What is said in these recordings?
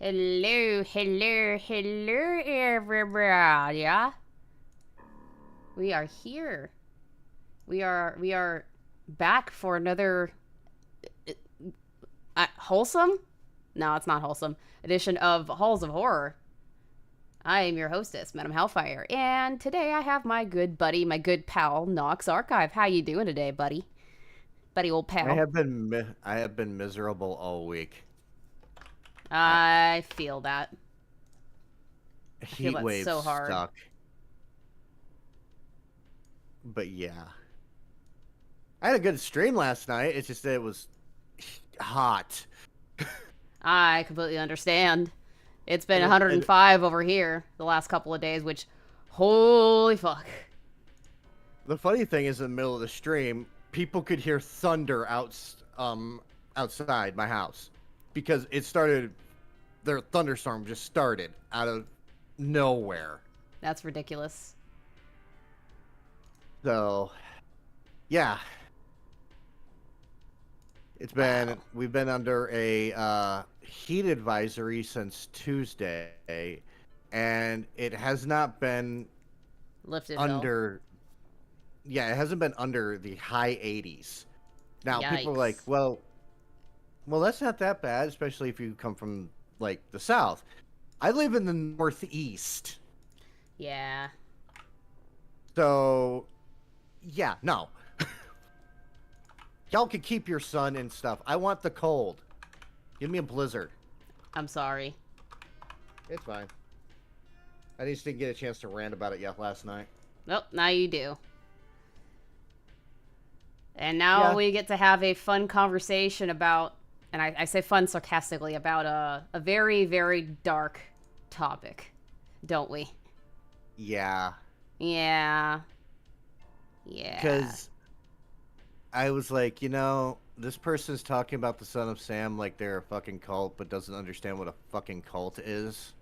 Hello, hello, hello, everybody. We are here. We are back for another wholesome? No, it's not wholesome. Edition of Halls of Horror. I am your hostess, Madam Hellfire, and today I have my good buddy, my good pal, Nox Archive. How you doing today, buddy? Buddy, old pal. I have been miserable all week. I feel that. I feel Heat that wave so hard. stuck. But yeah. I had a good stream last night. It's just that it was hot. I completely understand. It's been And 105 over here the last couple of days, which, holy fuck. the funny thing is, in the middle of the stream, people could hear thunder outside my house because it started. Their thunderstorm just started out of nowhere. That's ridiculous. So, yeah. We've been under a heat advisory since Tuesday, and it has not been Lifted under, it hasn't been under the high 80s. Now, people are like, Yikes. well, that's not that bad, especially if you come from, like, the South. I live in the Northeast. Yeah. So, yeah, no. Y'all can keep your sun and stuff. I want the cold. Give me a blizzard. I'm sorry. It's fine. I just didn't get a chance to rant about it yet last night. Nope, now you do. And now we get to have a fun conversation about, and I say fun sarcastically, about a very, very dark topic, don't we? Yeah. Yeah. Yeah. Because I was like, this person's talking about the Son of Sam like they're a fucking cult, but doesn't understand what a fucking cult is.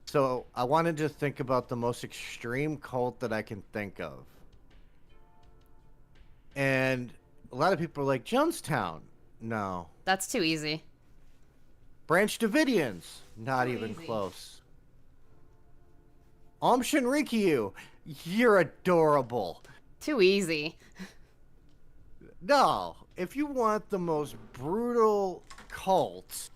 So I wanted to think about the most extreme cult that I can think of. And a lot of people are like, Jonestown. No. That's too easy. Branch Davidians. Not Too even easy. close. Aum Shinrikyo. You're adorable. Too easy. No. If you want the most brutal cult,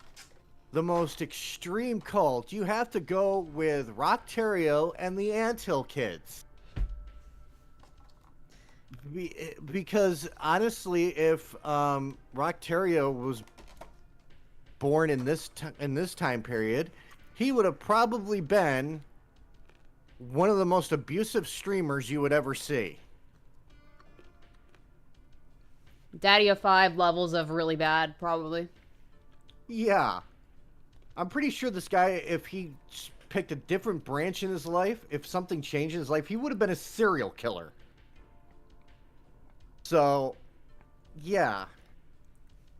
the most extreme cult, you have to go with Rock Terrio and the Anthill Kids. Because honestly, if Rock Terrio was born in this time period, he would have probably been one of the most abusive streamers you would ever see. Daddy of 5 levels of really bad, probably. Yeah. I'm pretty sure this guy, if he picked a different branch in his life, if something changed in his life, he would have been a serial killer. So, yeah.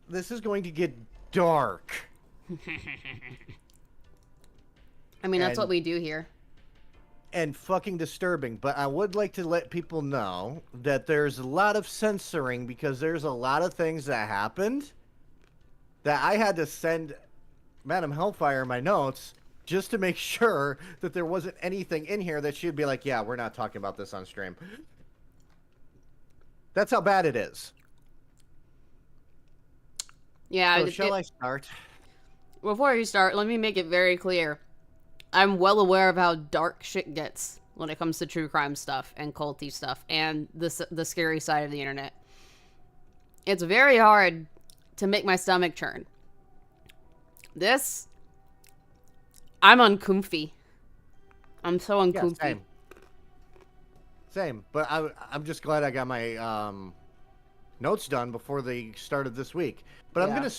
This is going to get dark. I mean, that's what we do here. And fucking disturbing, but I would like to let people know that there's a lot of censoring because there's a lot of things that happened that I had to send Madam Hellfire my notes just to make sure that there wasn't anything in here that she'd be like, yeah, we're not talking about this on stream. That's how bad it is. Yeah. So shall I start? Before you start, let me make it very clear. I'm well aware of how dark shit gets when it comes to true crime stuff and culty stuff and the scary side of the internet. It's very hard to make my stomach churn. I'm uncomfy. I'm so uncomfy. Yeah, same. But I'm just glad I got my notes done before the start of this week. But Yeah. I'm gonna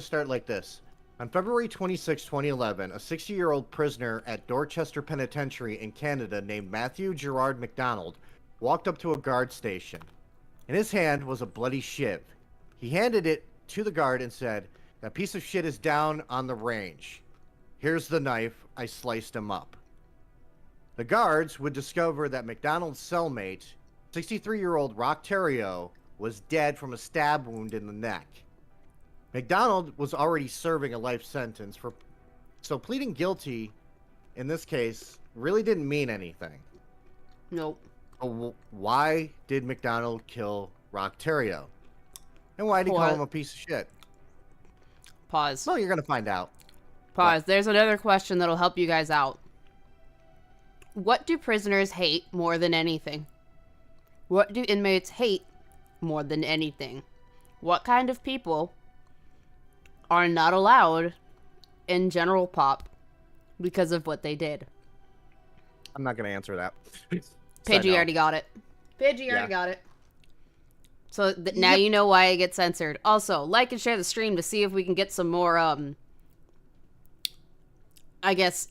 start like this. On February 26, 2011, a 60-year-old prisoner at Dorchester Penitentiary in Canada named Matthew Gerard MacDonald walked up to a guard station. In his hand was a bloody shiv. He handed it to the guard and said, "That piece of shit is down on the range. Here's the knife. I sliced him up." The guards would discover that MacDonald's cellmate, 63-year-old Rock Terrio, was dead from a stab wound in the neck. McDonald was already serving a life sentence so pleading guilty in this case really didn't mean anything. Nope. Why did McDonald kill Rock Terrio? And why did he call him a piece of shit? Pause. Well, you're going to find out. Pause. There's another question that'll help you guys out. What do prisoners hate more than anything? What do inmates hate more than anything? What kind of people are not allowed in general pop because of what they did? I'm not going to answer that. Pidgey already got it. Pidgey already got it. So now you know why I get censored. Also, like and share the stream to see if we can get some more, I guess,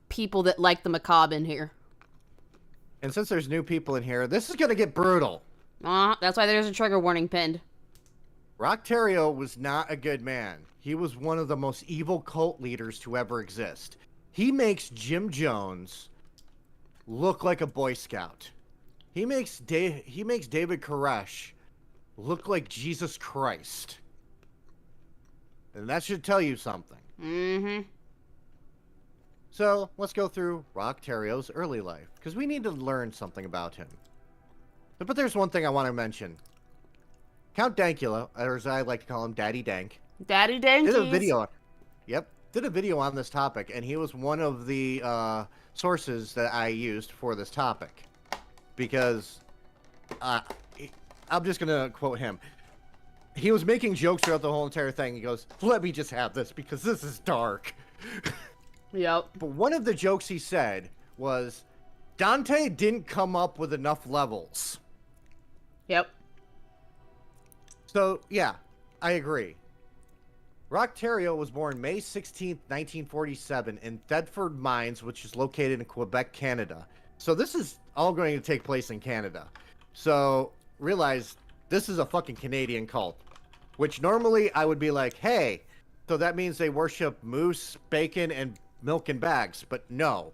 people that like the macabre in here. And since there's new people in here, this is going to get brutal. That's why there's a trigger warning pinned. Rock Terrio was not a good man. He was one of the most evil cult leaders to ever exist. He makes Jim Jones look like a Boy Scout. He makes David Koresh look like Jesus Christ. And that should tell you something. Mm-hmm. So, let's go through Rock Terrio's early life, because we need to learn something about him. But there's one thing I want to mention. Count Dankula, or as I like to call him, Daddy Dank. Daddy Dankies. Did a video. Yep. Did a video on this topic, and he was one of the sources that I used for this topic. Because, I'm just going to quote him. He was making jokes throughout the whole entire thing. He goes, let me just have this, because this is dark. Yep. But one of the jokes he said was, Dante didn't come up with enough levels. Yep. So, yeah, I agree. Rock Terrio was born May 16th, 1947 in Thetford Mines, which is located in Quebec, Canada. So this is all going to take place in Canada. So realize this is a fucking Canadian cult, which normally I would be like, hey, so that means they worship moose, bacon, and milk in bags. But no.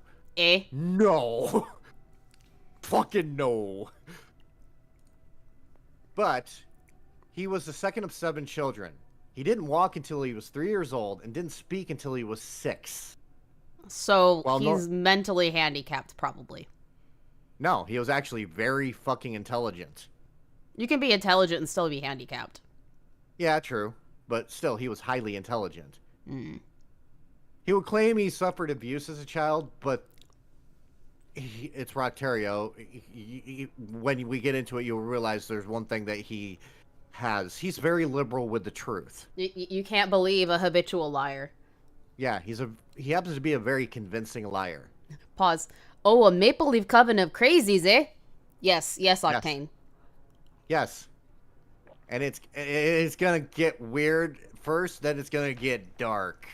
No. Fucking no. But he was the second of 7 children. He didn't walk until he was 3 years old and didn't speak until he was 6. So he's mentally handicapped, probably. No, he was actually very fucking intelligent. You can be intelligent and still be handicapped. Yeah, true. But still, he was highly intelligent. Mm. He would claim he suffered abuse as a child, but it's Rock Terrio. When we get into it, you'll realize there's one thing that he has. He's very liberal with the truth. You can't believe a habitual liar. Yeah, he happens to be a very convincing liar. Pause. Oh, a Maple Leaf Coven of crazies, eh? Yes, Octane. Yes. And it's gonna get weird first, then it's gonna get dark.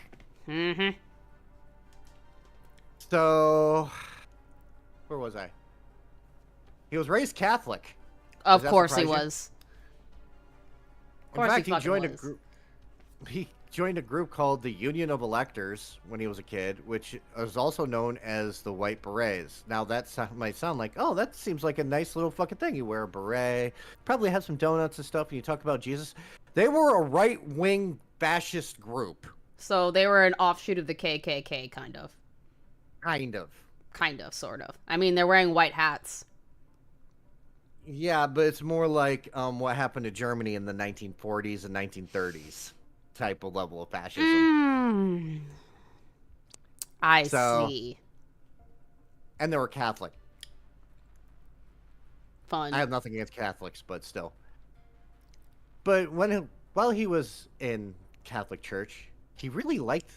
Mm-hmm. So, where was I? He was raised Catholic. Of course he was. In fact, he joined a group. He joined a group called the Union of Electors when he was a kid, which is also known as the White Berets. Now, that might sound like, oh, that seems like a nice little fucking thing. You wear a beret, probably have some donuts and stuff, and you talk about Jesus. They were a right-wing fascist group. So they were an offshoot of the KKK, kind of. Kind of. Kind of, sort of. I mean, they're wearing white hats. Yeah, but it's more like what happened to Germany in the 1940s and 1930s type of level of fascism. I see. And they were Catholic. Fun. I have nothing against Catholics, but still. But while he was in Catholic Church, he really liked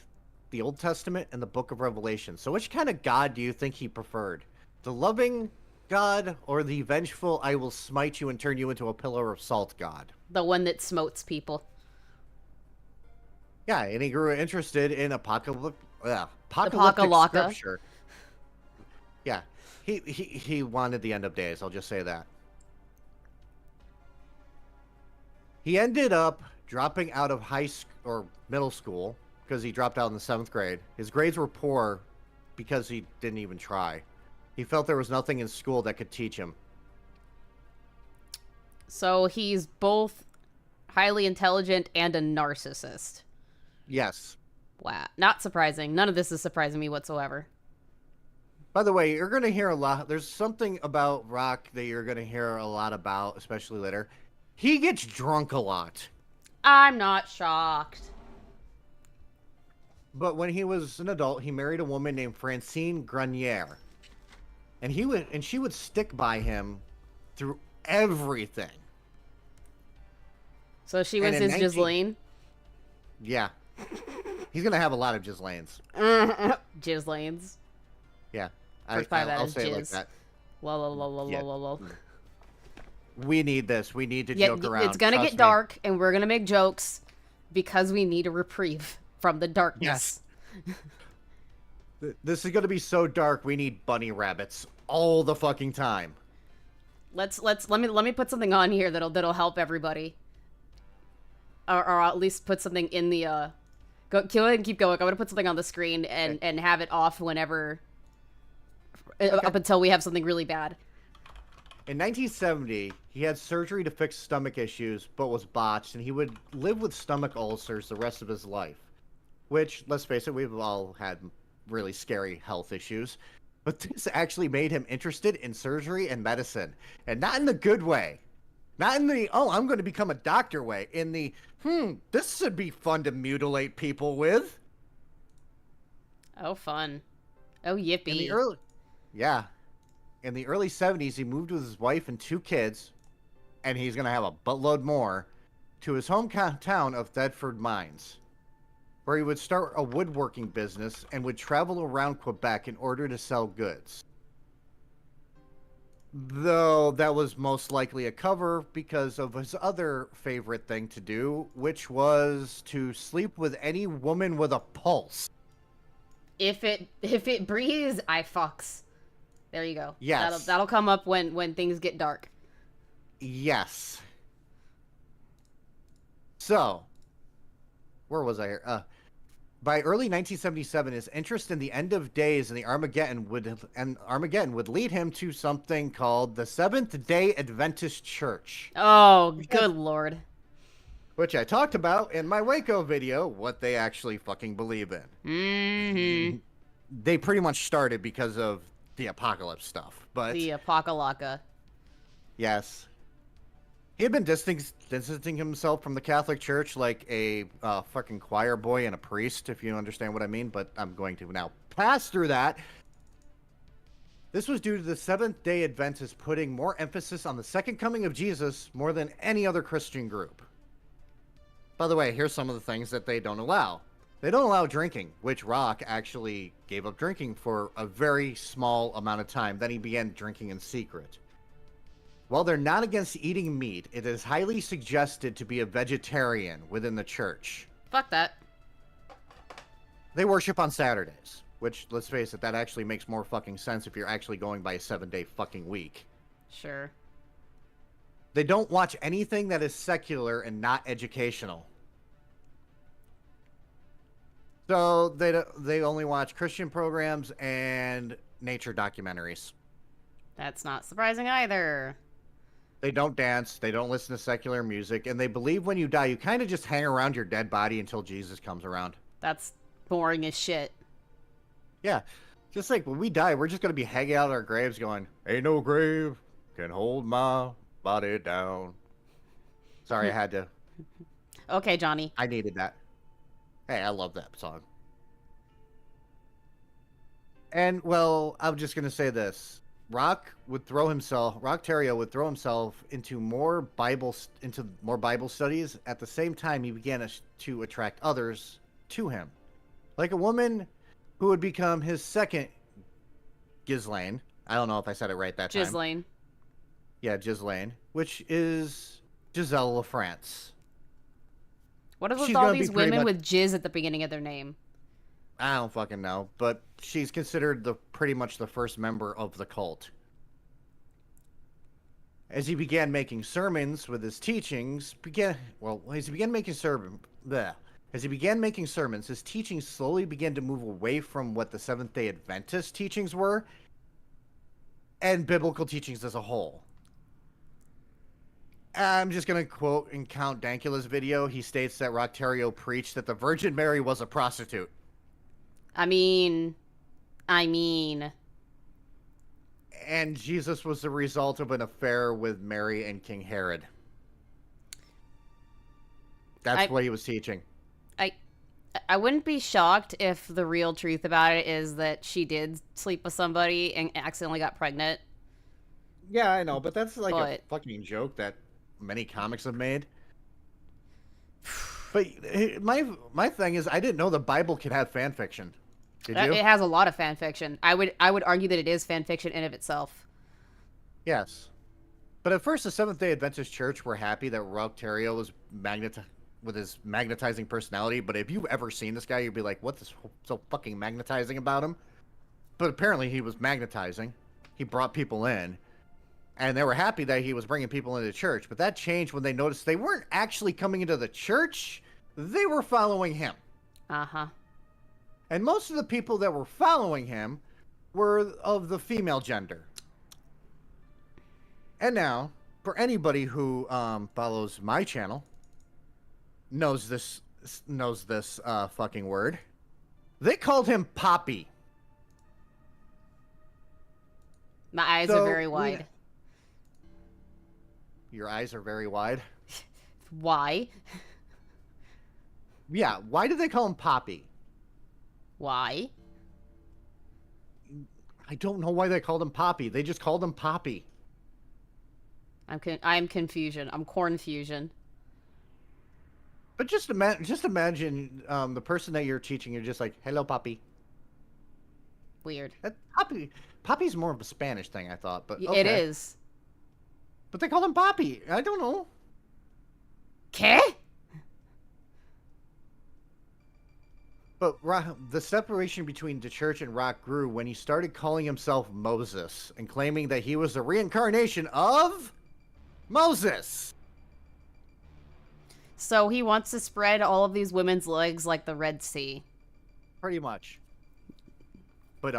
the Old Testament and the Book of Revelation. So which kind of God do you think he preferred? The loving God or the vengeful, I will smite you and turn you into a pillar of salt God? The one that smotes people. Yeah, and he grew interested in apocalyptic scripture. Yeah, he wanted the end of days, I'll just say that. He ended up dropping out of high school or middle school because he dropped out in the 7th grade. His grades were poor because he didn't even try. He felt there was nothing in school that could teach him. So he's both highly intelligent, and a narcissist. Yes. Wow. Not surprising. None of this is surprising me whatsoever. By the way, you're going to hear a lot. There's something about Rock that you're going to hear a lot about, especially later. He gets drunk a lot. I'm not shocked. But when he was an adult, he married a woman named Francine Grenier. And she would stick by him through everything. So she was his Ghislaine? Yeah. He's going to have a lot of Ghislaines. Ghislaines. Yeah. I'll say it like that. Lol. We need this. We need to joke around. It's going to get dark, and we're going to make jokes because we need a reprieve from the darkness. Yes. This is going to be so dark, we need bunny rabbits all the fucking time. Let me put something on here that'll help everybody. Or at least put something in the go ahead and keep going. I'm gonna put something on the screen and have it off whenever up until we have something really bad. In 1970, he had surgery to fix stomach issues, but was botched, and he would live with stomach ulcers the rest of his life. Which, let's face it, we've all had really scary health issues. But this actually made him interested in surgery and medicine. And not in the good way. Not in the, oh, I'm going to become a doctor way. In the, this should be fun to mutilate people with. Oh, fun. Oh, yippee. In the early 70s, he moved with his wife and 2 kids, and he's going to have a buttload more, to his hometown of Thetford Mines, where he would start a woodworking business and would travel around Quebec in order to sell goods. Though that was most likely a cover because of his other favorite thing to do, which was to sleep with any woman with a pulse. If it breathes, I fucks. There you go. Yes. That'll come up when things get dark. Yes. So, where was I here? By early 1977, his interest in the end of days and Armageddon would lead him to something called the Seventh-day Adventist Church. Oh, good lord. Which I talked about in my Waco video, what they actually fucking believe in. Mm-hmm. They pretty much started because of the apocalypse stuff, but... The apocalypse. Yes. He had been distancing himself from the Catholic Church like a fucking choir boy and a priest, if you understand what I mean, but I'm going to now pass through that. This was due to the Seventh-day Adventists putting more emphasis on the second coming of Jesus more than any other Christian group. By the way, here's some of the things that they don't allow. They don't allow drinking, which Rock actually gave up drinking for a very small amount of time. Then he began drinking in secret. While they're not against eating meat, it is highly suggested to be a vegetarian within the church. Fuck that. They worship on Saturdays, which, let's face it, that actually makes more fucking sense if you're actually going by a 7-day fucking week. Sure. They don't watch anything that is secular and not educational. So they only watch Christian programs and nature documentaries. That's not surprising either. They don't dance, they don't listen to secular music, and they believe when you die, you kind of just hang around your dead body until Jesus comes around. That's boring as shit. Yeah, just like when we die, we're just going to be hanging out in our graves going, ain't no grave can hold my body down. Sorry, I had to. Okay, Johnny. I needed that. Hey, I love that song. And, well, I'm just going to say this. Rock Terrio would throw himself into more Bible studies. At the same time, he began to attract others to him. Like a woman who would become his second Ghislaine. I don't know if I said it right that time. Ghislaine. Yeah, Ghislaine. Which is Giselle LaFrance. What are with all these women with jizz at the beginning of their name? I don't fucking know, but she's considered pretty much the first member of the cult. As he began making sermons with his teachings, as he began making sermons, his teachings slowly began to move away from what the Seventh-day Adventist teachings were, and biblical teachings as a whole. I'm just going to quote in Count Dankula's video. He states that Rocktario preached that the Virgin Mary was a prostitute. I mean... And Jesus was the result of an affair with Mary and King Herod. That's what he was teaching. I wouldn't be shocked if the real truth about it is that she did sleep with somebody and accidentally got pregnant. Yeah, I know, but that's like a fucking joke that many comics have made. But my thing is, I didn't know the Bible could have fan fiction. Did you? It has a lot of fan fiction. I would argue that it is fan fiction in of itself. Yes. But at first, the Seventh-day Adventist Church were happy that Rocktario was with his magnetizing personality. But if you've ever seen this guy, you'd be like, what's so fucking magnetizing about him? But apparently he was magnetizing. He brought people in. And they were happy that he was bringing people into church. But that changed when they noticed they weren't actually coming into the church. They were following him. Uh-huh. And most of the people that were following him were of the female gender. And now, for anybody who follows my channel, knows this fucking word, they called him Poppy. My eyes are very wide. Your eyes are very wide? Why? Yeah, why did they call him Poppy? Why? I don't know why they called him Poppy. They just called him Poppy. I'm confusion. I'm corn fusion. But just imagine the person that you're teaching. You're just like, hello, Poppy. Weird. Poppy's more of a Spanish thing, I thought. But okay. It is. But they call him Poppy. I don't know. ¿Qué? But the separation between the church and rock grew when he started calling himself Moses and claiming that he was the reincarnation of Moses. So he wants to spread all of these women's legs like the Red Sea. Pretty much. But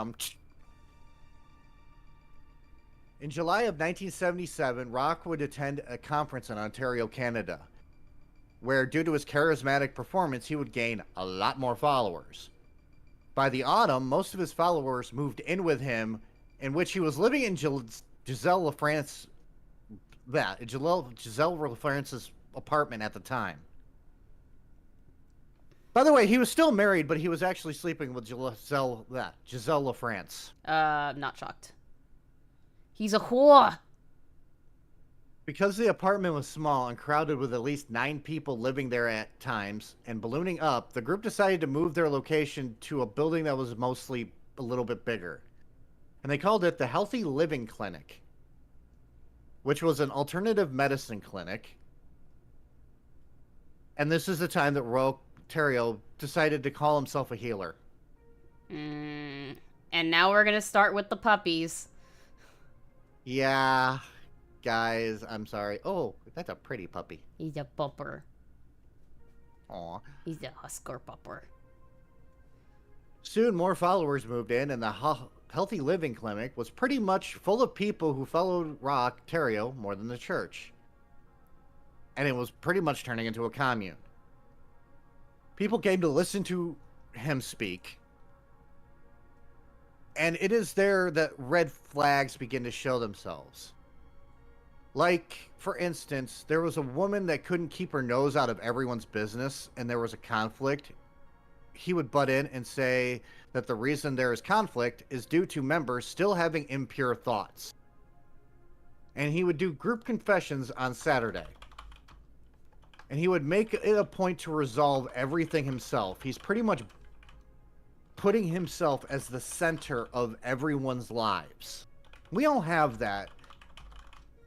in July of 1977, Rock would attend a conference in Ontario, Canada, where due to his charismatic performance, he would gain a lot more followers. By the autumn, most of his followers moved in with him, in which he was living in Giselle LaFrance's apartment at the time. By the way, he was still married, but he was actually sleeping with Giselle LaFrance. Not shocked. He's a whore. Because the apartment was small and crowded with at least 9 people living there at times and ballooning up, the group decided to move their location to a building that was mostly a little bit bigger. And they called it the Healthy Living Clinic, which was an alternative medicine clinic. And this is the time that Rocktario decided to call himself a healer. And now we're going to start with the puppies. Yeah. Guys, I'm sorry. Oh, that's a pretty puppy. He's a pupper. Aw. He's a Husker pupper. Soon more followers moved in, and the Healthy Living Clinic was pretty much full of people who followed Rocktario more than the church. And it was pretty much turning into a commune. People came to listen to him speak. And it is there that red flags begin to show themselves. Like, for instance, there was a woman that couldn't keep her nose out of everyone's business, and there was a conflict. He would butt in and say that the reason there is conflict is due to members still having impure thoughts. And he would do group confessions on Saturday. And he would make it a point to resolve everything himself. He's pretty much putting himself as the center of everyone's lives. We all have that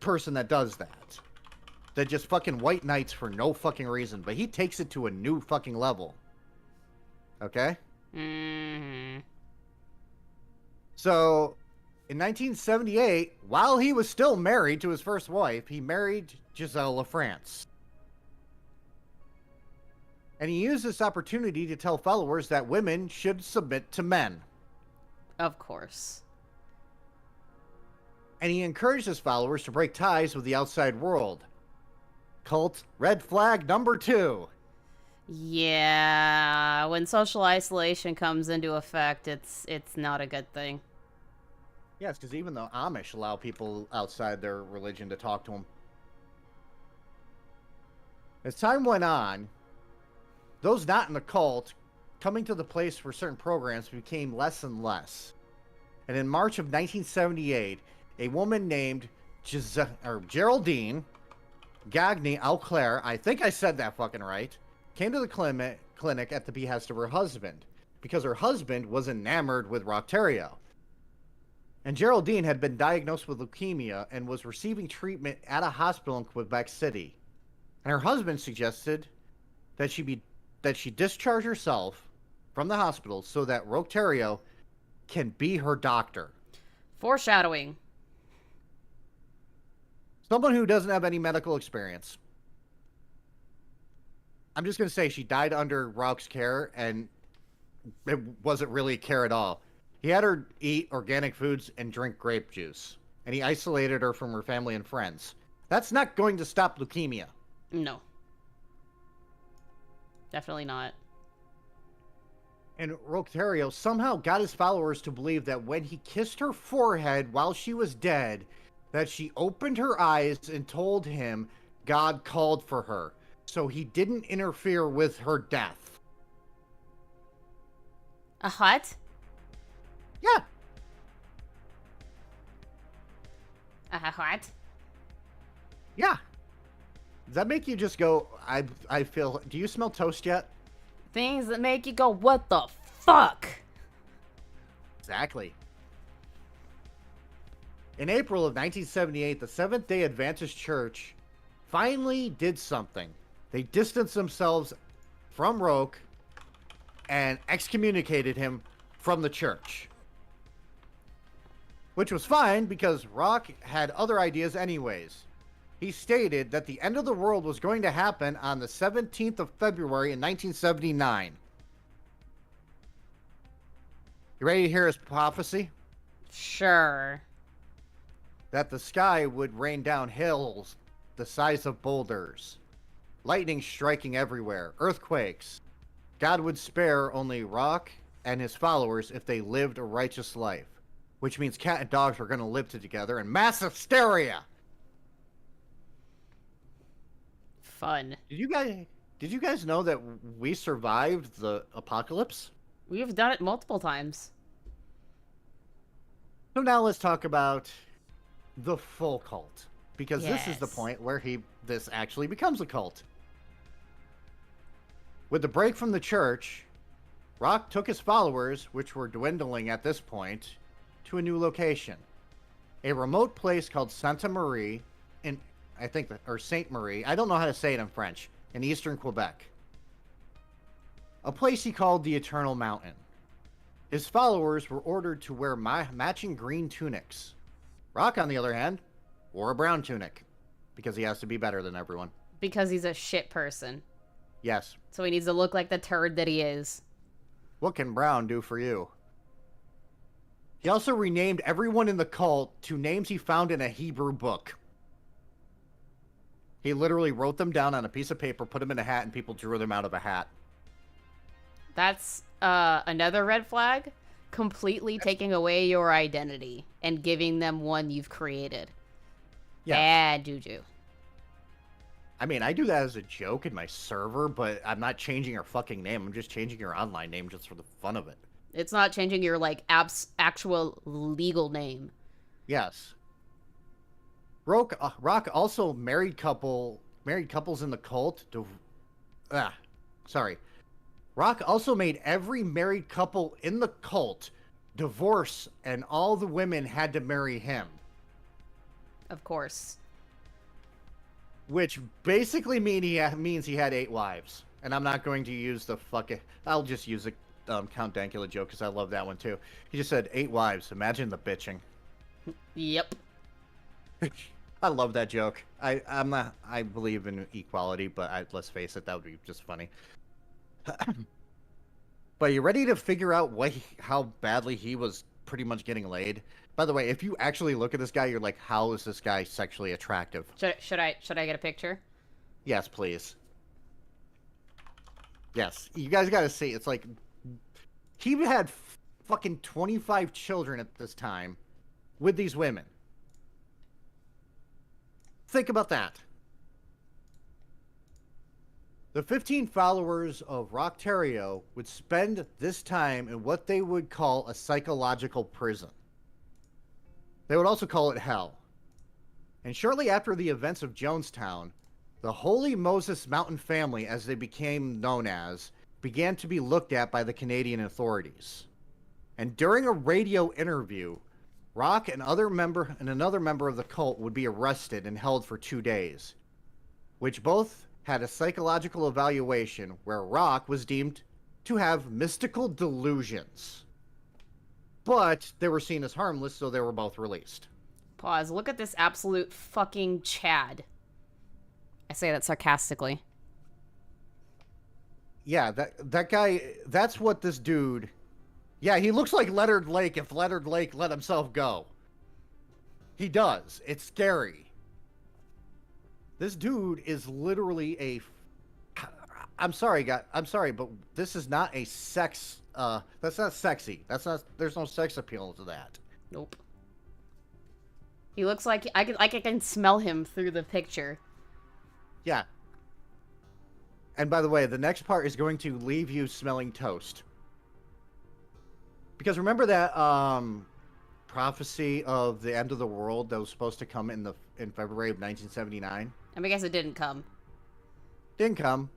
person that does that just fucking white knights for no fucking reason, but he takes it to a new fucking level. Okay? So in 1978, while he was still married to his first wife, he married Giselle LaFrance, and he used this opportunity to tell followers that women should submit to men. Of course. And he encouraged his followers to break ties with the outside world. cult. Red flag number 2. Yeah, when social isolation comes into effect, it's not a good thing. Yes, because even the Amish allow people outside their religion to talk to them. As time went on, those not in the cult coming to the place for certain programs became less and less. And in March of 1978, a woman named Geraldine Gagny Auclair, I think I said that fucking right, came to the clinic at the behest of her husband, because her husband was enamored with Rocktario. And Geraldine had been diagnosed with leukemia and was receiving treatment at a hospital in Quebec City. And her husband suggested that she discharge herself from the hospital so that Rocktario can be her doctor. Foreshadowing. Someone who doesn't have any medical experience. I'm just going to say she died under Rock's care, and it wasn't really care at all. He had her eat organic foods and drink grape juice, and he isolated her from her family and friends. That's not going to stop leukemia. No. Definitely not. And Rocktario somehow got his followers to believe that when he kissed her forehead while she was dead, that she opened her eyes and told him God called for her, so he didn't interfere with her death. A hut? Yeah. A hut? Yeah. Does that make you just go, I feel, do you smell toast yet? Things that make you go, what the fuck? Exactly. In April of 1978, the Seventh-day Adventist Church finally did something. They distanced themselves from Roque and excommunicated him from the church. Which was fine because Rock had other ideas anyways. He stated that the end of the world was going to happen on the 17th of February in 1979. You ready to hear his prophecy? Sure. That the sky would rain down hills the size of boulders, lightning striking everywhere, earthquakes. God would spare only Rock and his followers if they lived a righteous life, which means cat and dogs were going to live together in mass hysteria. Fun. Did you guys know that we survived the apocalypse? We've done it multiple times. So now let's talk about the full cult, because this is the Yes. point where this actually becomes a cult. With the break from the church, Rock took his followers, which were dwindling at this point, to a new location, a remote place called Santa Marie in, or Sainte Marie, I don't know how to say it in French, in eastern Quebec. A place he called the Eternal Mountain. His followers were ordered to wear matching green tunics. Rock, on the other hand, wore a brown tunic, because he has to be better than everyone. Because he's a shit person. Yes. So he needs to look like the turd that he is. What can brown do for you? He also renamed everyone in the cult to names he found in a Hebrew book. He literally wrote them down on a piece of paper, put them in a hat, and people drew them out of a hat. That's another red flag. Completely taking away your identity and giving them one you've created. Yeah. Bad juju. I mean, I do that as a joke in my server, but I'm not changing your fucking name. I'm just changing your online name just for the fun of it. It's not changing your, like, actual legal name. Yes. Rock also married couples in the cult. Rock also made every married couple in the cult divorce, and all the women had to marry him. Of course. Which basically means he had 8 wives. And I'm not going to use the fucking... I'll just use the Count Dankula joke because I love that one too. He just said 8 wives. Imagine the bitching. Yep. I love that joke. I believe in equality, but let's face it, that would be just funny. But you ready to figure out how badly he was pretty much getting laid? By the way, if you actually look at this guy, you're like, how is this guy sexually attractive? Should I get a picture? Yes, please. Yes, you guys gotta see. It's like he had fucking 25 children at this time with these women. Think about that. The 15 followers of Rocktario would spend this time in what they would call a psychological prison. They would also call it hell. And shortly after the events of Jonestown, the Holy Moses Mountain family, as they became known as, began to be looked at by the Canadian authorities. And during a radio interview, Rock and another member of the cult would be arrested and held for 2 days, which both had a psychological evaluation where Rock was deemed to have mystical delusions. But they were seen as harmless, so they were both released. Pause. Look at this absolute fucking Chad. I say that sarcastically. Yeah, that guy, that's what this dude... Yeah, he looks like Leonard Lake if Leonard Lake let himself go. He does. It's scary. This dude is literally a... I'm sorry, guys. I'm sorry, but this is not a sex... that's not sexy. That's not... There's no sex appeal to that. Nope. He looks like... I can smell him through the picture. Yeah. And by the way, the next part is going to leave you smelling toast. Because remember that prophecy of the end of the world that was supposed to come in February of 1979? I guess it didn't come. Didn't come.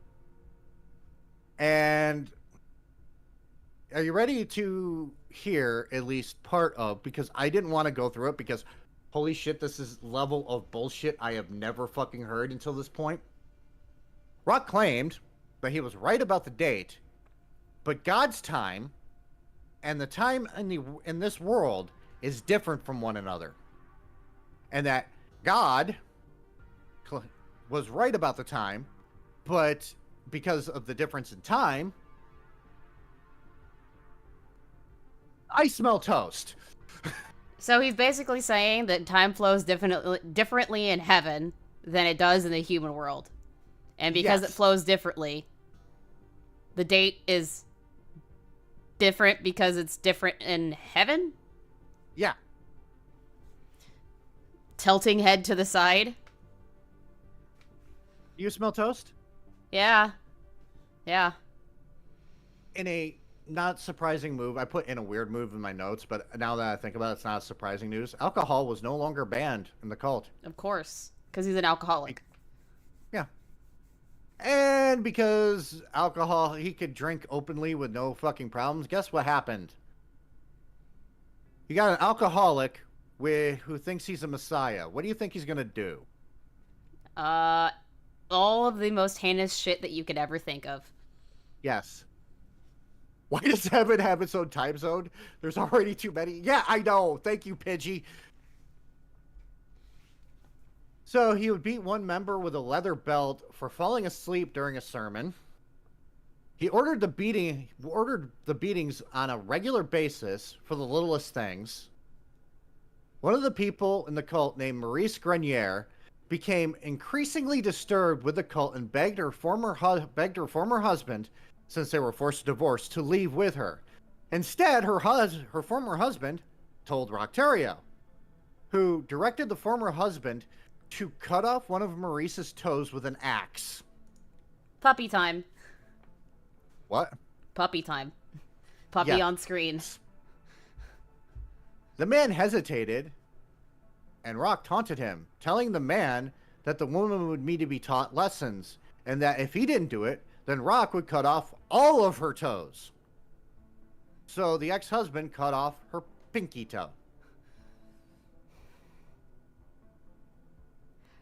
And are you ready to hear at least part of, because I didn't want to go through it because holy shit, this is level of bullshit I have never fucking heard until this point. Rock claimed that he was right about the date, but God's time and the time in this world is different from one another. And that God was right about the time, but because of the difference in time, I smell toast. So he's basically saying that time flows differently in heaven than it does in the human world. And because Yes. it flows differently, the date is different because it's different in heaven? Yeah. Tilting head to the side? You smell toast? Yeah. Yeah. In a not surprising move, I put in a weird move in my notes, but now that I think about it, it's not surprising news. Alcohol was no longer banned in the cult. Of course. Because he's an alcoholic. Yeah. And because alcohol, he could drink openly with no fucking problems. Guess what happened? You got an alcoholic who thinks he's a messiah. What do you think he's gonna do? All of the most heinous shit that you could ever think of. Yes. Why does heaven have its own time zone? There's already too many. Yeah, I know. Thank you, Pidgey. So he would beat one member with a leather belt for falling asleep during a sermon. He ordered the beatings on a regular basis for the littlest things. One of the people in the cult, named Maurice Grenier, became increasingly disturbed with the cult and begged her former husband, since they were forced to divorce, to leave with her. Instead, her former husband told Rocktario, who directed the former husband to cut off one of Maurice's toes with an axe. Puppy time. What? Puppy time. Puppy Yeah. on screen. The man hesitated, and Rock taunted him, telling the man that the woman would need to be taught lessons, and that if he didn't do it, then Rock would cut off all of her toes. So the ex-husband cut off her pinky toe.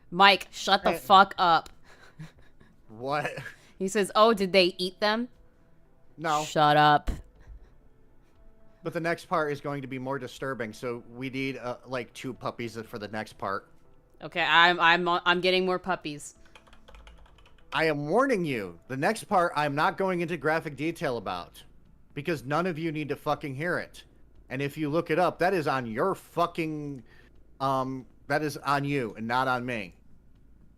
Mike, shut the Hey. fuck up. What? He says, oh, did they eat them? No. Shut up. But the next part is going to be more disturbing, so we need like 2 puppies for the next part. Okay, I'm getting more puppies. I am warning you, the next part I'm not going into graphic detail about, because none of you need to fucking hear it. And if you look it up, that is on your fucking, that is on you and not on me.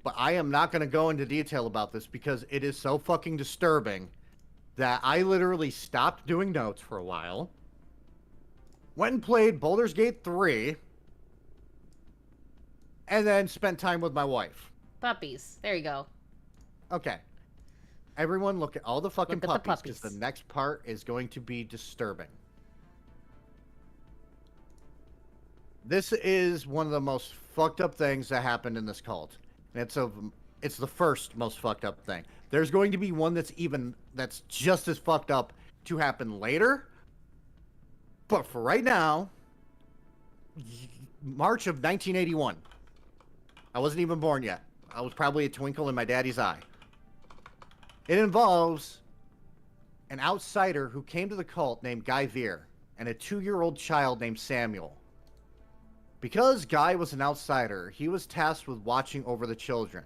But I am not going to go into detail about this because it is so fucking disturbing that I literally stopped doing notes for a while. Went and played Baldur's Gate 3. And then spent time with my wife. Puppies. There you go. Okay. Everyone look at all the fucking Look at the puppies because puppies. the next part is going to be disturbing. This is one of the most fucked up things that happened in this cult. And it's the first most fucked up thing. There's going to be one that's just as fucked up to happen later. But for right now, March of 1981. I wasn't even born yet. I was probably a twinkle in my daddy's eye. It involves an outsider who came to the cult named Guy Veer and a 2-year-old child named Samuel. Because Guy was an outsider, he was tasked with watching over the children.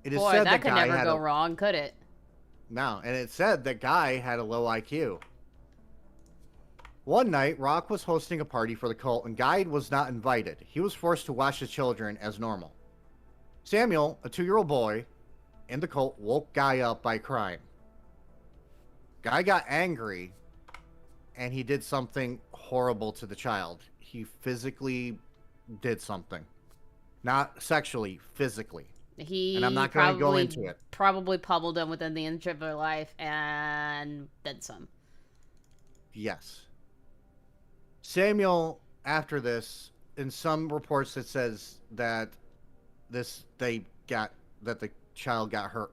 It is Boy, said that could Guy never had go wrong, could it? No, and it said that Guy had a low IQ. One night, Rock was hosting a party for the cult, and Guy was not invited. He was forced to watch the children as normal. Samuel, a 2-year-old boy, in the cult, woke Guy up by crying. Guy got angry, and he did something horrible to the child. He physically did something. Not sexually, physically. And I'm not going to go into it. Probably pummeled them within the inch of their life and then some. Yes. Samuel, after this, in some reports it says that the child got hurt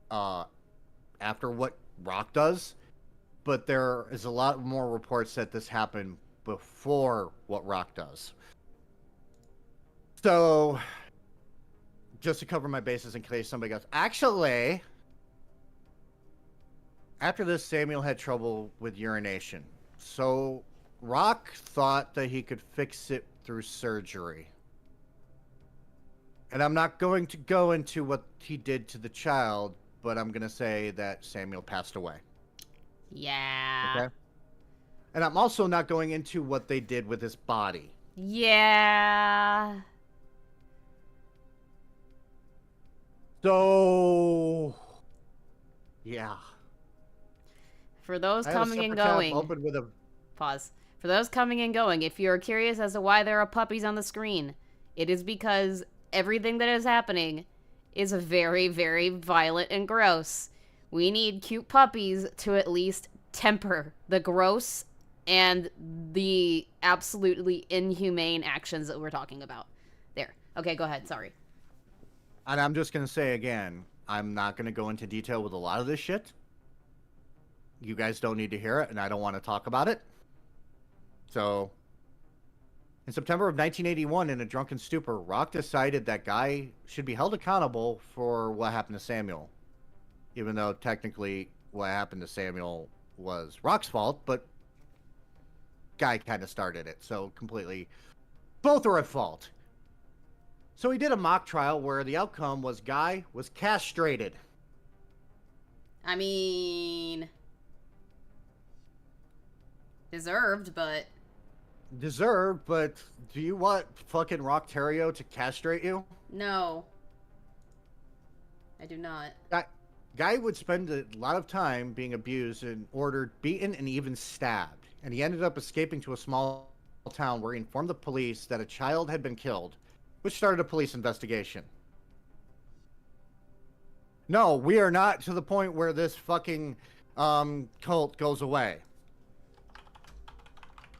after what Rock does, but there is a lot more reports that this happened before what Rock does. So, just to cover my bases in case somebody goes, actually, after this, Samuel had trouble with urination. So, Rock thought that he could fix it through surgery. And I'm not going to go into what he did to the child, but I'm going to say that Samuel passed away. Yeah. Okay? And I'm also not going into what they did with his body. Yeah. So, yeah. For those coming and going. Open with a... Pause. For those coming and going, if you're curious as to why there are puppies on the screen, it is because everything that is happening is very, very violent and gross. We need cute puppies to at least temper the gross and the absolutely inhumane actions that we're talking about. There. Okay, go ahead. Sorry. And I'm just going to say again, I'm not going to go into detail with a lot of this shit. You guys don't need to hear it, and I don't want to talk about it. So, in September of 1981, in a drunken stupor, Rock decided that Guy should be held accountable for what happened to Samuel. Even though technically what happened to Samuel was Rock's fault, but Guy kind of started it. So, completely, both are at fault. So he did a mock trial where the outcome was Guy was castrated. I mean, deserved, but... Deserved, but do you want fucking Rock Terrio to castrate you? No. I do not. Guy would spend a lot of time being abused and ordered, beaten, and even stabbed. And he ended up escaping to a small town where he informed the police that a child had been killed, which started a police investigation. No, we are not to the point where this fucking cult goes away.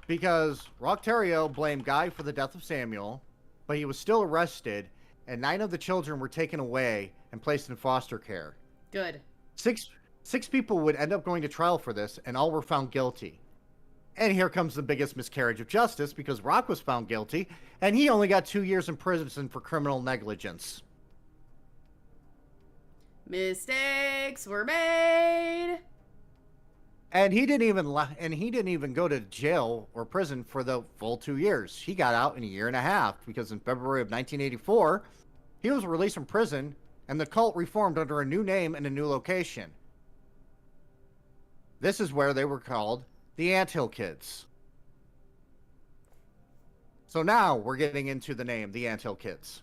Because Rock Terrio blamed Guy for the death of Samuel, but he was still arrested, and 9 of the children were taken away and placed in foster care. Good. Six people would end up going to trial for this, and all were found guilty. And here comes the biggest miscarriage of justice, because Rock was found guilty, and he only got 2 years in prison for criminal negligence. Mistakes were made. And he didn't even go to jail or prison for the full 2 years. He got out in a year and a half, because in February of 1984, he was released from prison, and the cult reformed under a new name and a new location. This is where they were called the Anthill Kids. So now we're getting into the name, the Anthill Kids.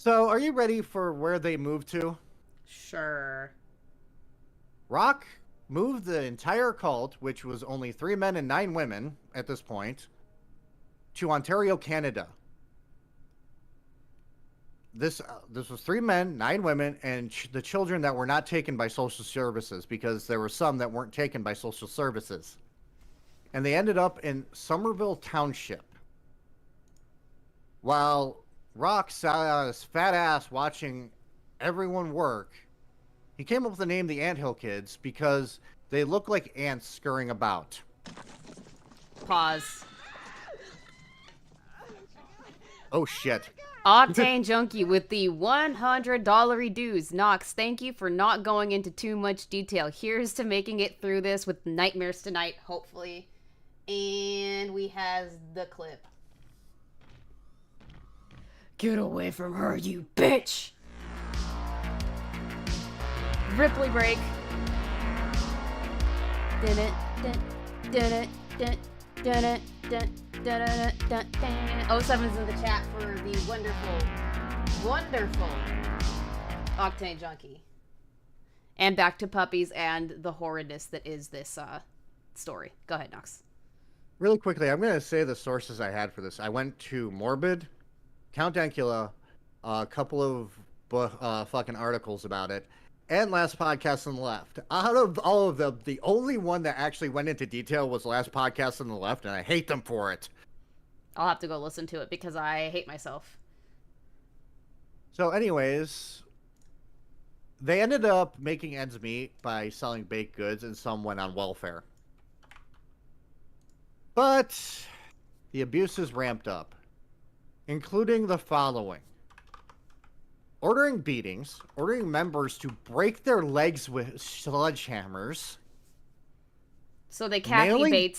So, are you ready for where they moved to? Sure. Rock moved the entire cult, which was only 3 men and 9 women at this point, to Ontario, Canada. This was 3 men, 9 women, and the children that were not taken by social services, because there were some that weren't taken by social services. And they ended up in Somerville Township. While Rock sat on his fat ass watching everyone work, he came up with the name the Anthill Kids because they look like ants scurrying about. Pause. Oh shit. Octane Junkie with the $100 dues. Knox, thank you for not going into too much detail. Here's to making it through this with nightmares tonight, hopefully. And we has the clip. Get away from her, you bitch! Ripley break. Dun it, dun, dun it, dun, dun it, dun. 07's in the chat for the wonderful Octane Junkie. And back to puppies and the horridness that is this story. Go ahead, Knox. Really quickly, I'm going to say the sources I had for this. I went to Morbid, Count Dankula, a couple of fucking articles about it, and Last Podcast on the Left. Out of all of them, the only one that actually went into detail was Last Podcast on the Left, and I hate them for it. I'll have to go listen to it because I hate myself. So anyways, they ended up making ends meet by selling baked goods, and some went on welfare. But the abuses ramped up, including the following. Ordering beatings, ordering members to break their legs with sledgehammers. So they made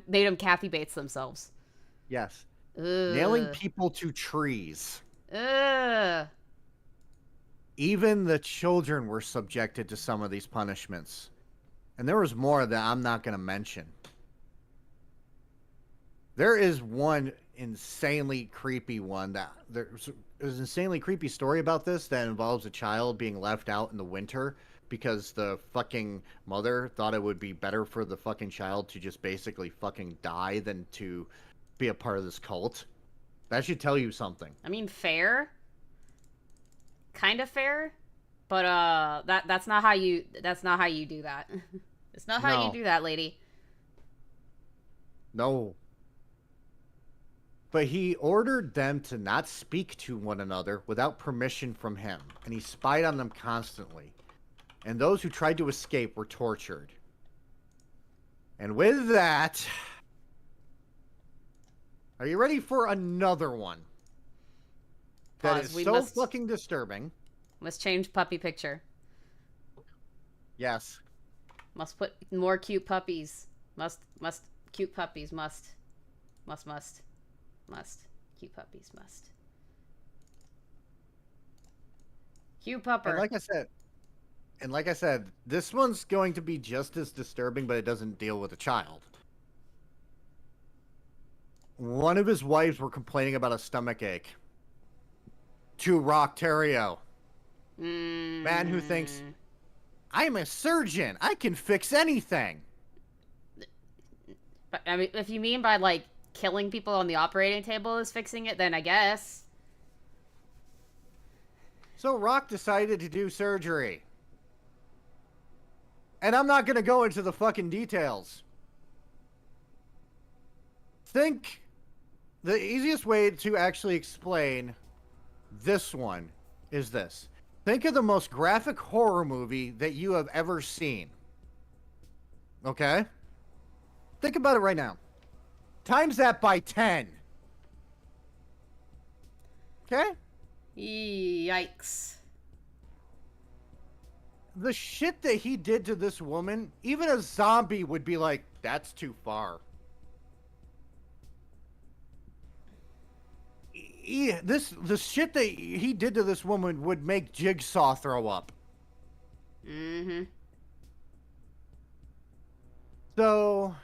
them Kathy Bates themselves. Yes. Ugh. Nailing people to trees. Ugh. Even the children were subjected to some of these punishments. And there was more that I'm not going to mention. There is one insanely creepy one that there's an insanely creepy story about this that involves a child being left out in the winter because the fucking mother thought it would be better for the fucking child to just basically fucking die than to be a part of this cult. That should tell you something. I mean, fair. Kind of fair. But that's not how you do that. It's not how you do that, lady. No. But he ordered them to not speak to one another without permission from him, and he spied on them constantly. And those who tried to escape were tortured. And with that, are you ready for another one? That is so fucking disturbing. Must change puppy picture. Yes. Must put more cute puppies. Must cute puppies must. Cute puppies must. Cute pupper. And like I said, this one's going to be just as disturbing, but it doesn't deal with a child. One of his wives were complaining about a stomach ache. To Rock Terrio. Man who thinks, I'm a surgeon. I can fix anything. But, I mean, if you mean by, like, killing people on the operating table is fixing it, then I guess. So Rock decided to do surgery. And I'm not going to go into the fucking details. Think the easiest way to actually explain this one is this. Think of the most graphic horror movie that you have ever seen. Okay? Think about it right now. Times that by 10. Okay? Yikes. The shit that he did to this woman, even a zombie would be like, that's too far. The shit that he did to this woman would make Jigsaw throw up. Mm-hmm. So,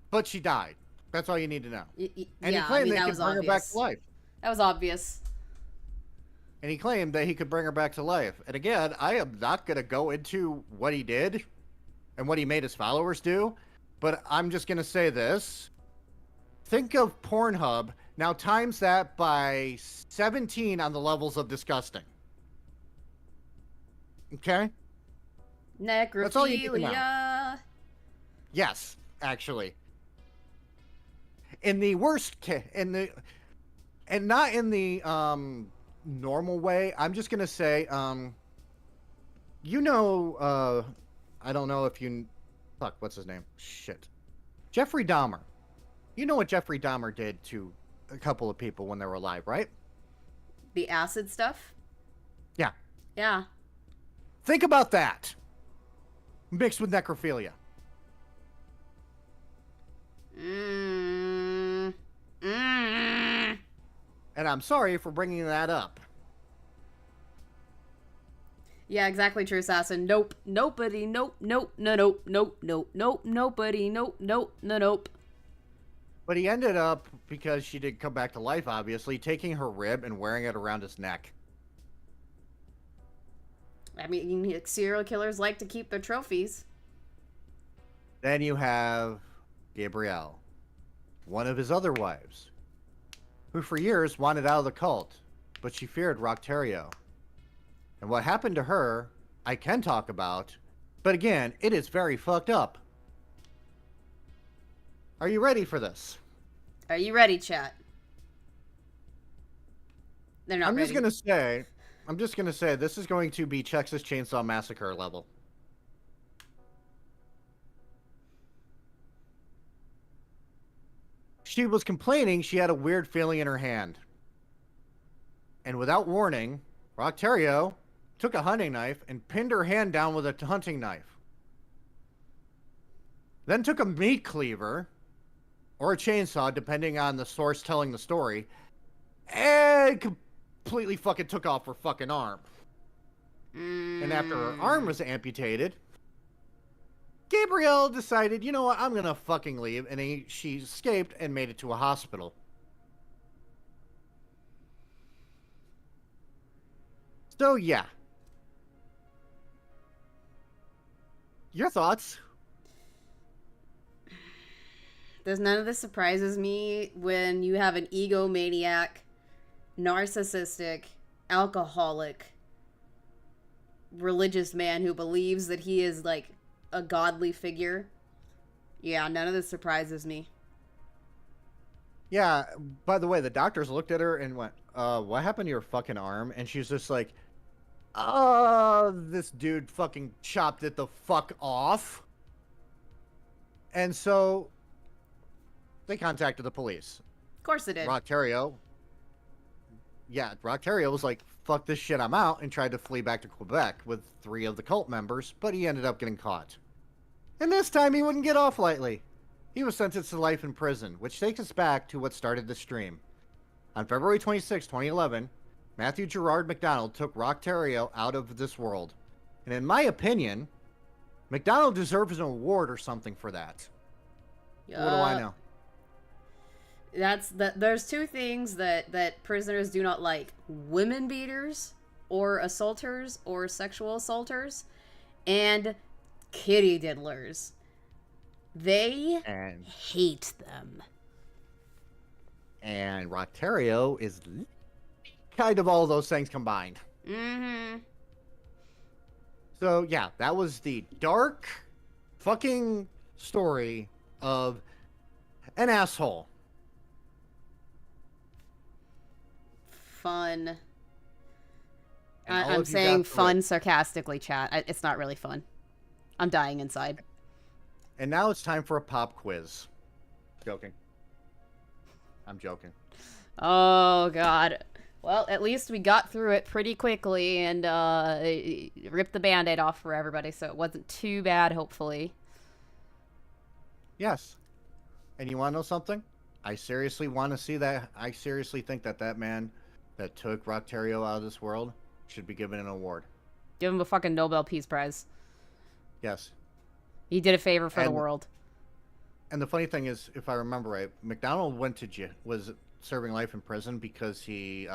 but she died. That's all you need to know. And he claimed they could bring her back to life. That was obvious. And he claimed that he could bring her back to life. And again, I am not going to go into what he did and what he made his followers do, but I'm just going to say this. Think of Pornhub, now times that by 17 on the levels of disgusting. Okay? Necrophilia. That's all you need to know. Yes, actually. In the worst case, and not in the normal way, I'm just gonna say, I don't know if you, fuck, what's his name? Shit, Jeffrey Dahmer. You know what Jeffrey Dahmer did to a couple of people when they were alive, right? The acid stuff? Yeah. Yeah. Think about that. Mixed with necrophilia. Mm. And I'm sorry for bringing that up. Yeah, exactly, True Assassin. Nope. Nobody. Nope. Nope. No. Nope. Nope. Nope. Nope. Nobody. Nope. Nope. No. Nope. But he ended up, because she did come back to life, obviously, taking her rib and wearing it around his neck. I mean, serial killers like to keep their trophies. Then you have Gabrielle, one of his other wives, who for years wanted out of the cult, but she feared Rocktario. And what happened to her, I can talk about, but again, it is very fucked up. Are you ready for this? Are you ready, chat? They're not I'm ready. just gonna say this is going to be Texas Chainsaw Massacre level. She was complaining she had a weird feeling in her hand. And without warning, Rocktario took a hunting knife and pinned her hand down with a hunting knife. Then took a meat cleaver, or a chainsaw, depending on the source telling the story, and completely fucking took off her fucking arm. And after her arm was amputated, Gabrielle decided, you know what, I'm gonna fucking leave, and she escaped and made it to a hospital. So yeah. Your thoughts? There's none of this surprises me when you have an egomaniac, narcissistic, alcoholic, religious man who believes that he is like a godly figure. Yeah, none of this surprises me. Yeah, by the way, the doctors looked at her and went, what happened to your fucking arm? And she's just like, this dude fucking chopped it the fuck off. And so they contacted the police. Of course they did. Rocktario was like, fuck this shit, I'm out, and tried to flee back to Quebec with 3 of the cult members, but he ended up getting caught. And this time he wouldn't get off lightly. He was sentenced to life in prison, which takes us back to what started the stream. On February 26, 2011, Matthew Gerard McDonald took Rocktario out of this world. And in my opinion, McDonald deserves an award or something for that. What do I know? There's 2 things that prisoners do not like: women beaters, or assaulters, or sexual assaulters, and kitty diddlers. They hate them. And Rocktario is kind of all those things combined. Mm-hmm. So yeah, that was the dark fucking story of an asshole. Fun. I'm saying fun sarcastically, chat. It's not really fun. I'm dying inside. And now it's time for a pop quiz. Joking. I'm joking. Oh, God. Well, at least we got through it pretty quickly and ripped the Band-Aid off for everybody, so it wasn't too bad, hopefully. Yes. And you want to know something? I seriously want to see that. I seriously think that man that took Rocktario out of this world should be given an award. Give him a fucking Nobel Peace Prize. Yes. He did a favor for the world. And the funny thing is, if I remember right, McDonald was serving life in prison because he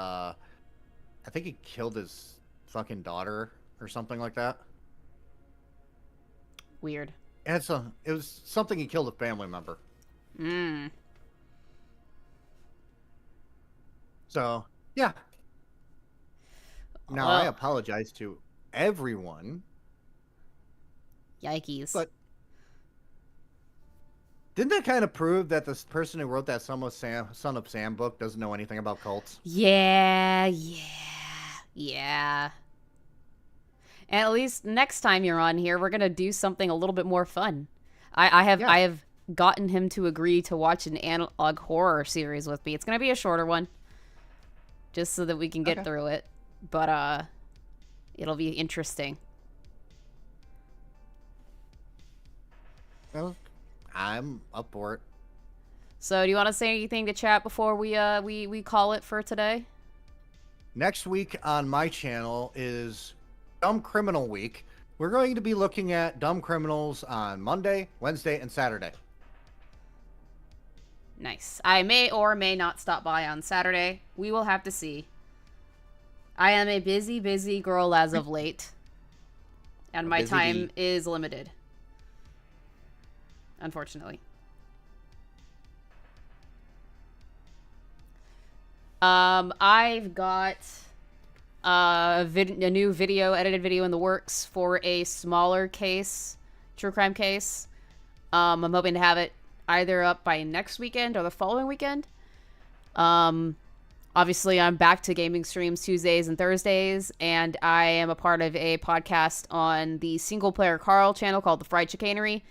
I think he killed his fucking daughter or something like that. Weird. And it was something he killed a family member. So, yeah. Now, I apologize to everyone. Yikes. But didn't that kind of prove that this person who wrote that Son of Sam book doesn't know anything about cults? Yeah. And at least next time you're on here, we're gonna do something a little bit more fun. I have gotten him to agree to watch an analog horror series with me. It's gonna be a shorter one, just so that we can get through it. But it'll be interesting. Well, I'm up for it. So, do you want to say anything to chat before we call it for today? Next week on my channel is Dumb Criminal Week. We're going to be looking at dumb criminals on Monday, Wednesday, and Saturday. Nice. I may or may not stop by on Saturday. We will have to see. I am a busy girl as of late. And my time is limited. Unfortunately. I've got a new edited video in the works for a smaller case, true crime case. I'm hoping to have it either up by next weekend or the following weekend. Obviously, I'm back to gaming streams Tuesdays and Thursdays, and I am a part of a podcast on the single-player Karl channel called The Fried Chicanery.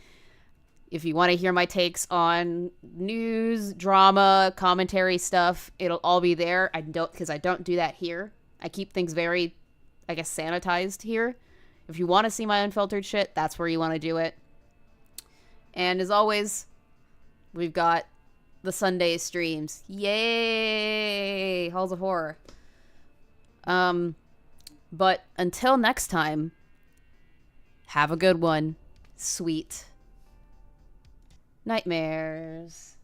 If you want to hear my takes on news, drama, commentary stuff, it'll all be there. Because I don't do that here. I keep things very, I guess, sanitized here. If you want to see my unfiltered shit, that's where you want to do it. And as always, we've got the Sunday streams. Yay! Halls of Horror. But until next time, have a good one. Sweet nightmares.